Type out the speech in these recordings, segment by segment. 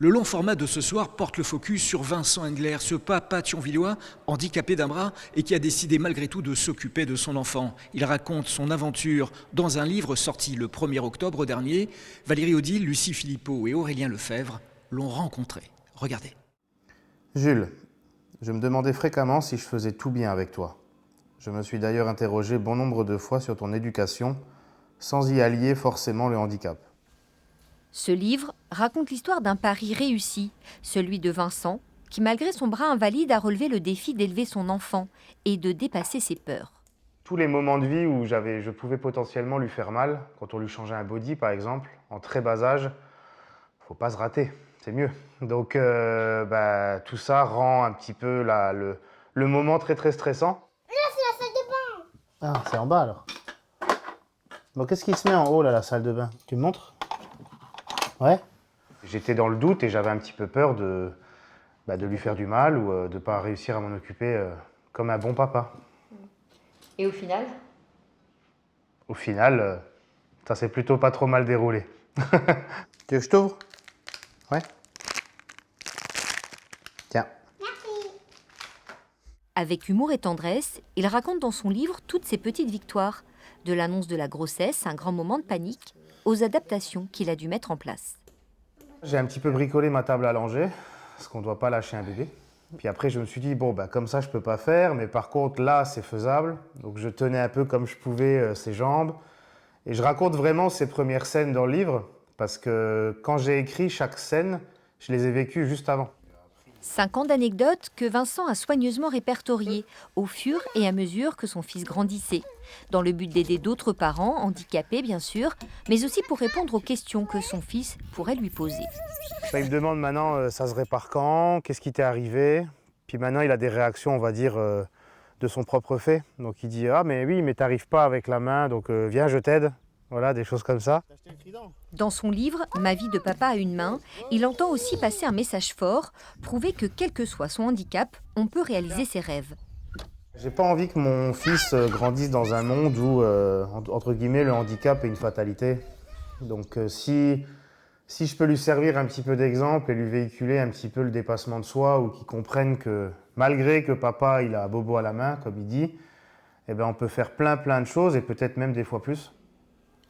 Le long format de ce soir porte le focus sur Vincent Engler, ce papa thionvillois handicapé d'un bras et qui a décidé malgré tout de s'occuper de son enfant. Il raconte son aventure dans un livre sorti le 1er octobre dernier. Valérie Odile, Lucie Philippot et Aurélien Lefebvre l'ont rencontré. Regardez. Jules, je me demandais fréquemment si je faisais tout bien avec toi. Je me suis d'ailleurs interrogé bon nombre de fois sur ton éducation, sans y allier forcément le handicap. Ce livre raconte l'histoire d'un pari réussi, celui de Vincent, qui malgré son bras invalide a relevé le défi d'élever son enfant et de dépasser ses peurs. Tous les moments de vie où je pouvais potentiellement lui faire mal, quand on lui changeait un body par exemple, en très bas âge, faut pas se rater, c'est mieux. Donc tout ça rend un petit peu le moment très très stressant. Là, c'est la salle de bain. Ah, c'est en bas alors. Bon, qu'est-ce qui se met en haut là, la salle de bain? Tu me montres? Ouais. J'étais dans le doute et j'avais un petit peu peur de lui faire du mal ou de ne pas réussir à m'en occuper comme un bon papa. Et au final? Au final, ça s'est plutôt pas trop mal déroulé. Tu veux que je t'ouvre? Ouais. Tiens. Avec humour et tendresse, il raconte dans son livre toutes ses petites victoires, de l'annonce de la grossesse, un grand moment de panique, aux adaptations qu'il a dû mettre en place. J'ai un petit peu bricolé ma table à langer, parce qu'on ne doit pas lâcher un bébé. Puis après, je me suis dit, comme ça, je ne peux pas faire, mais par contre, là, c'est faisable. Donc je tenais un peu comme je pouvais ses jambes. Et je raconte vraiment ces premières scènes dans le livre, parce que quand j'ai écrit chaque scène, je les ai vécues juste avant. 5 ans d'anecdotes que Vincent a soigneusement répertoriées au fur et à mesure que son fils grandissait, dans le but d'aider d'autres parents, handicapés bien sûr, mais aussi pour répondre aux questions que son fils pourrait lui poser. Il me demande maintenant, ça se répare quand? Qu'est-ce qui t'est arrivé? Puis maintenant, il a des réactions, on va dire, de son propre fait. Donc il dit, ah mais oui, mais t'arrives pas avec la main, donc viens, je t'aide. Voilà, des choses comme ça. Dans son livre « Ma vie de papa à une main », il entend aussi passer un message fort, prouver que quel que soit son handicap, on peut réaliser ses rêves. J'ai pas envie que mon fils grandisse dans un monde où, entre guillemets, le handicap est une fatalité. Donc si je peux lui servir un petit peu d'exemple et lui véhiculer un petit peu le dépassement de soi, ou qu'il comprenne que malgré que papa il a bobo à la main, comme il dit, on peut faire plein de choses et peut-être même des fois plus.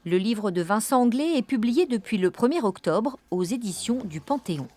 Le livre de Vincent Engler est publié depuis le 1er octobre aux éditions du Panthéon.